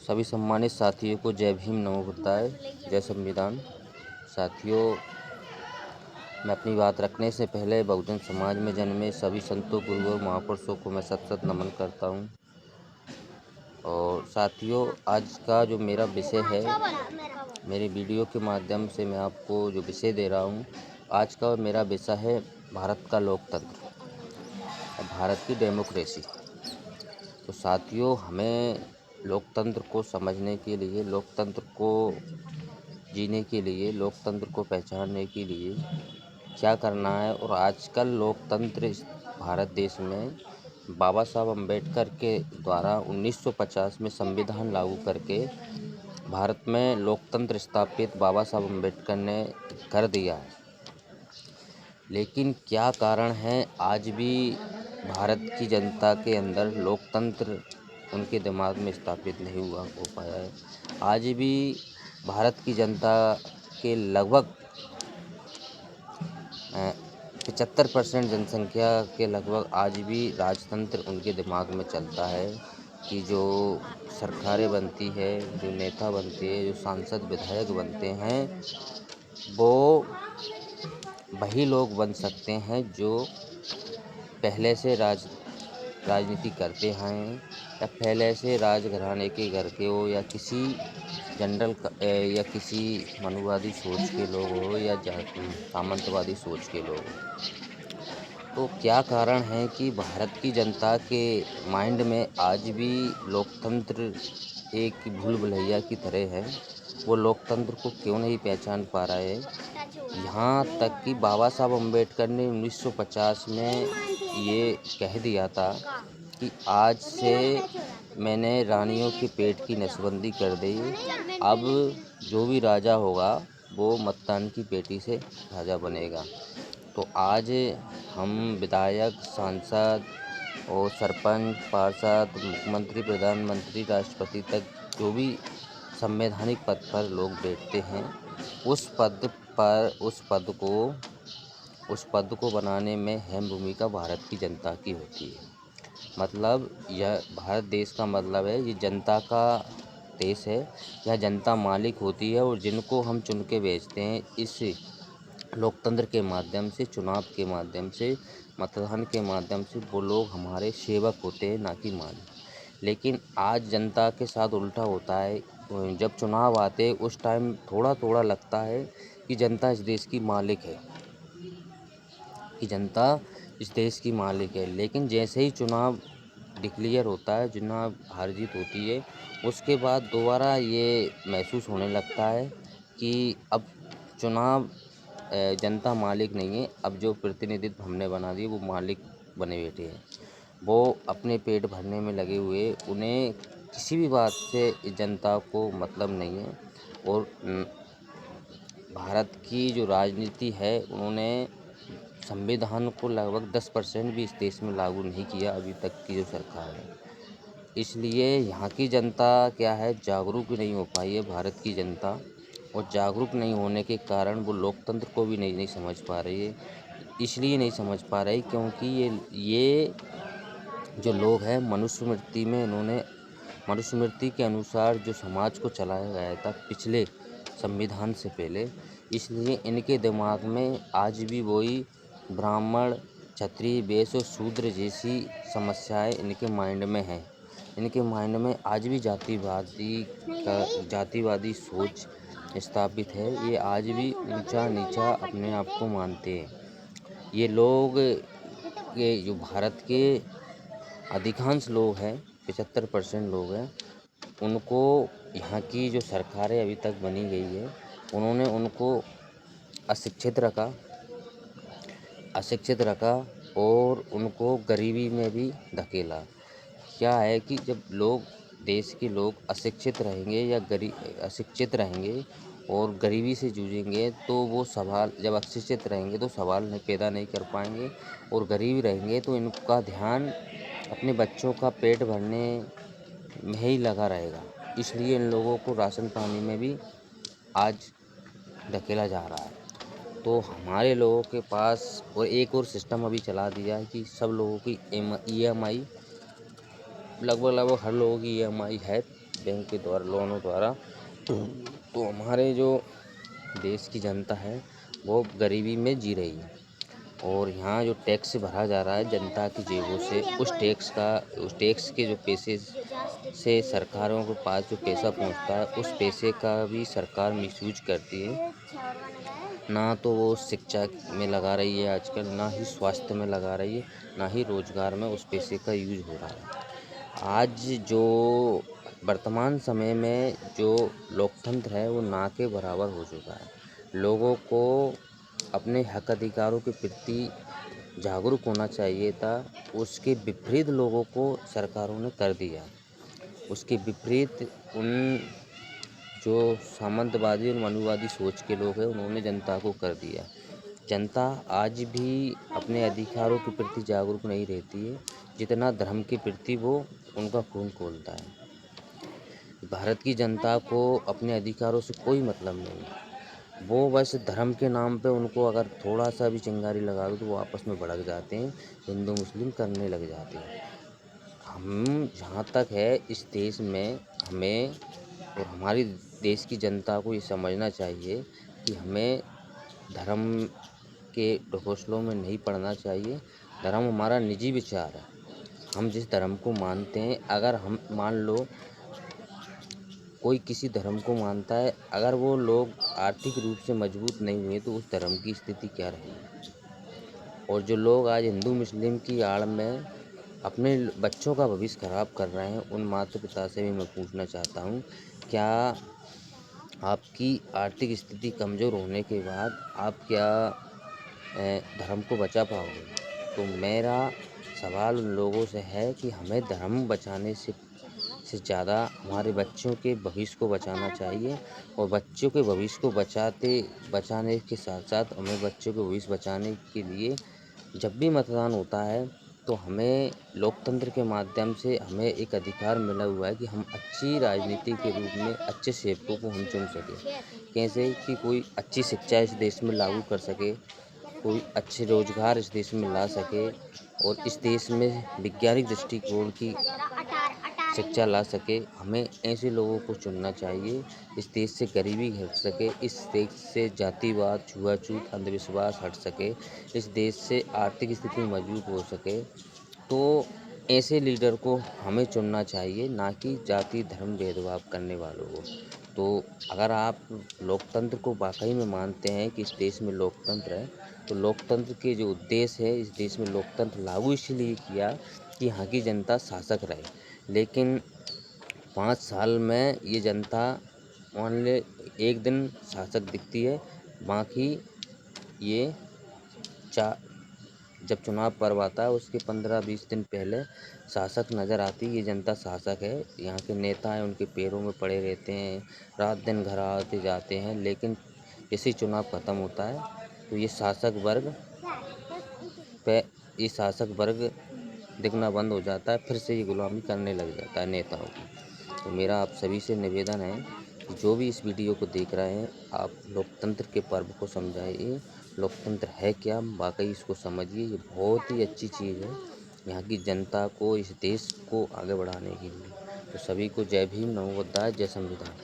सभी सम्मानित साथियों को जय भीम, नमो बुद्धाय, जय संविधान। साथियों, मैं अपनी बात रखने से पहले बहुजन समाज में जन्मे सभी संतों, गुरुओं, महापुरुषों को मैं सत सत नमन करता हूँ। और साथियों, आज का जो मेरा विषय है, मेरी वीडियो के माध्यम से मैं आपको जो विषय दे रहा हूँ, आज का मेरा विषय है भारत का लोकतंत्र, भारत की डेमोक्रेसी। तो साथियों, हमें लोकतंत्र को समझने के लिए, लोकतंत्र को जीने के लिए, लोकतंत्र को पहचानने के लिए क्या करना है। और आजकल लोकतंत्र इस भारत देश में बाबा साहब अम्बेडकर के द्वारा 1950 में संविधान लागू करके भारत में लोकतंत्र स्थापित बाबा साहब अम्बेडकर ने कर दिया है। लेकिन क्या कारण है आज भी भारत की जनता के अंदर लोकतंत्र उनके दिमाग में स्थापित नहीं हो पाया है। आज भी भारत की जनता के लगभग 75% जनसंख्या के लगभग आज भी राजतंत्र उनके दिमाग में चलता है कि जो सरकारें बनती है, जो नेता बनते हैं, जो सांसद विधायक बनते हैं, वो वही लोग बन सकते हैं जो पहले से राजनीति करते हैं या पहले से राजघराने के घर के हो या किसी या किसी मनुवादी सोच के लोग हो या सामंतवादी सोच के लोग हो। तो क्या कारण है कि भारत की जनता के माइंड में आज भी लोकतंत्र एक भूल भुलैया की तरह है। वो लोकतंत्र को क्यों नहीं पहचान पा रहा है। यहाँ तक कि बाबा साहब अम्बेडकर ने 1950 में ये कह दिया था कि आज से मैंने रानियों के पेट की नसबंदी कर दी। अब जो भी राजा होगा वो मतदान की पेटी से राजा बनेगा। तो आज हम विधायक, सांसद और सरपंच, पार्षद, मुख्यमंत्री, प्रधानमंत्री, राष्ट्रपति तक जो भी संवैधानिक पद पर लोग बैठते हैं, उस पद को बनाने में अहम भूमिका भारत की जनता की होती है। मतलब यह भारत देश का मतलब है, ये जनता का देश है। यह जनता मालिक होती है और जिनको हम चुन के भेजते हैं इस लोकतंत्र के माध्यम से, चुनाव के माध्यम से, मतदान के माध्यम से, वो लोग हमारे सेवक होते हैं, ना कि मालिक। लेकिन आज जनता के साथ उल्टा होता है। जब चुनाव आते हैं उस टाइम थोड़ा थोड़ा लगता है कि जनता इस देश की मालिक है, लेकिन जैसे ही चुनाव डिक्लेयर होता है, चुनाव हार जीत होती है, उसके बाद दोबारा ये महसूस होने लगता है कि अब चुनाव जनता मालिक नहीं है। अब जो प्रतिनिधित्व हमने बना दिए वो मालिक बने बैठे हैं। वो अपने पेट भरने में लगे हुए, उन्हें किसी भी बात से जनता को मतलब नहीं है। और भारत की जो राजनीति है, उन्होंने संविधान को लगभग 10% भी इस देश में लागू नहीं किया अभी तक की जो सरकार है। इसलिए यहाँ की जनता क्या है, जागरूक नहीं हो पाई है भारत की जनता। और जागरूक नहीं होने के कारण वो लोकतंत्र को भी नहीं समझ पा रही है। इसलिए नहीं समझ पा रही क्योंकि ये जो लोग हैं मनुस्मृति के अनुसार जो समाज को चलाया गया था पिछले संविधान से पहले, इसलिए इनके दिमाग में आज भी वही ब्राह्मण, क्षत्रिय, वैश्य और शूद्र जैसी समस्याएं इनके माइंड में हैं। इनके माइंड में आज भी जातिवादी सोच स्थापित है। ये आज भी ऊंचा नीचा अपने आप को मानते हैं। ये लोग, ये जो भारत के अधिकांश लोग हैं, 75% लोग हैं, उनको यहाँ की जो सरकारें अभी तक बनी गई है, उन्होंने उनको अशिक्षित रखा और उनको गरीबी में भी धकेला। क्या है कि जब देश के लोग अशिक्षित रहेंगे और गरीबी से जूझेंगे, तो वो जब अशिक्षित रहेंगे तो सवाल पैदा नहीं कर पाएंगे, और गरीब रहेंगे तो इनका ध्यान अपने बच्चों का पेट भरने में ही लगा रहेगा। इसलिए इन लोगों को राशन पानी में भी आज धकेला जा रहा है। तो हमारे लोगों के पास और एक और सिस्टम अभी चला दिया है कि सब लोगों की EMI, लगभग हर लोगों की EMI है बैंक के द्वारा, लोनों द्वारा। तो हमारे जो देश की जनता है वो गरीबी में जी रही है, और यहाँ जो टैक्स भरा जा रहा है जनता की जेबों से, उस टैक्स के जो पैसे से सरकारों के पास जो पैसा पहुँचता है, उस पैसे का भी सरकार मिसयूज करती है। ना तो वो शिक्षा में लगा रही है आजकल, ना ही स्वास्थ्य में लगा रही है, ना ही रोजगार में उस पैसे का यूज हो रहा है। आज जो वर्तमान समय में जो लोकतंत्र है वो ना के बराबर हो चुका है। लोगों को अपने हक अधिकारों के प्रति जागरूक होना चाहिए था, उसके विपरीत लोगों को सरकारों ने कर दिया। उसके विपरीत उन जो सामंतवादी और मनुवादी सोच के लोग हैं उन्होंने जनता को कर दिया। जनता आज भी अपने अधिकारों के प्रति जागरूक नहीं रहती है, जितना धर्म के प्रति वो उनका खून खौलता है। भारत की जनता को अपने अधिकारों से कोई मतलब नहीं है। वो बस धर्म के नाम पे उनको अगर थोड़ा सा भी चिंगारी लगा दो तो वो आपस में भड़क जाते हैं, हिंदू मुस्लिम करने लग जाते हैं। हम जहाँ तक है इस देश में हमें और हमारी देश की जनता को ये समझना चाहिए कि हमें धर्म के ढकोसलों में नहीं पड़ना चाहिए। धर्म हमारा निजी विचार है। हम जिस धर्म को मानते हैं, अगर हम मान लो कोई किसी धर्म को मानता है, अगर वो लोग आर्थिक रूप से मजबूत नहीं हुए तो उस धर्म की स्थिति क्या रहेगी। और जो लोग आज हिंदू मुस्लिम की आड़ में अपने बच्चों का भविष्य खराब कर रहे हैं, उन माता पिता से भी मैं पूछना चाहता हूँ, क्या आपकी आर्थिक स्थिति कमज़ोर होने के बाद आप क्या धर्म को बचा पाओगे। तो मेरा सवाल उन लोगों से है कि हमें धर्म बचाने से ज़्यादा हमारे बच्चों के भविष्य को बचाना चाहिए, और बच्चों के भविष्य को बचाने के साथ साथ हमें बच्चों के भविष्य बचाने के लिए जब भी मतदान होता है तो हमें लोकतंत्र के माध्यम से हमें एक अधिकार मिला हुआ है कि हम अच्छी राजनीति के रूप में अच्छे सेवकों को हम चुन सकें। कैसे कि कोई अच्छी शिक्षा इस देश में लागू कर सके, कोई अच्छे रोजगार इस देश में ला सके, और इस देश में वैज्ञानिक दृष्टिकोण की शिक्षा ला सके। हमें ऐसे लोगों को चुनना चाहिए। इस देश से गरीबी घट सके, इस देश से जातिवाद, छुआछूत, अंधविश्वास हट सके, इस देश से आर्थिक स्थिति मजबूत हो सके। तो ऐसे लीडर को हमें चुनना चाहिए, ना कि जाति धर्म भेदभाव करने वालों को। तो अगर आप लोकतंत्र को वाकई में मानते हैं कि इस देश में लोकतंत्र है, तो लोकतंत्र के जो उद्देश्य है, इस देश में लोकतंत्र लागू इसलिए किया कि यहाँ की जनता शासक रहे। लेकिन 5 साल में ये जनता मान ले एक दिन शासक दिखती है, बाकी ये चा जब चुनाव पर्व आता है उसके 15-20 दिन पहले शासक नज़र आती है। ये जनता शासक है, यहाँ के नेता हैं उनके पैरों में पड़े रहते हैं, रात दिन घर आते जाते हैं। लेकिन जैसे ही चुनाव ख़त्म होता है तो पे ये शासक वर्ग दिखना बंद हो जाता है, फिर से ये गुलामी करने लग जाता है नेताओं की। तो मेरा आप सभी से निवेदन है कि जो भी इस वीडियो को देख रहे हैं, आप लोकतंत्र के पर्व को समझाइए। लोकतंत्र है क्या, वाकई इसको समझिए। ये बहुत ही अच्छी चीज़ है यहाँ की जनता को, इस देश को आगे बढ़ाने के लिए। तो सभी को जय भीम, नमो बुद्धाय, जय संविधान।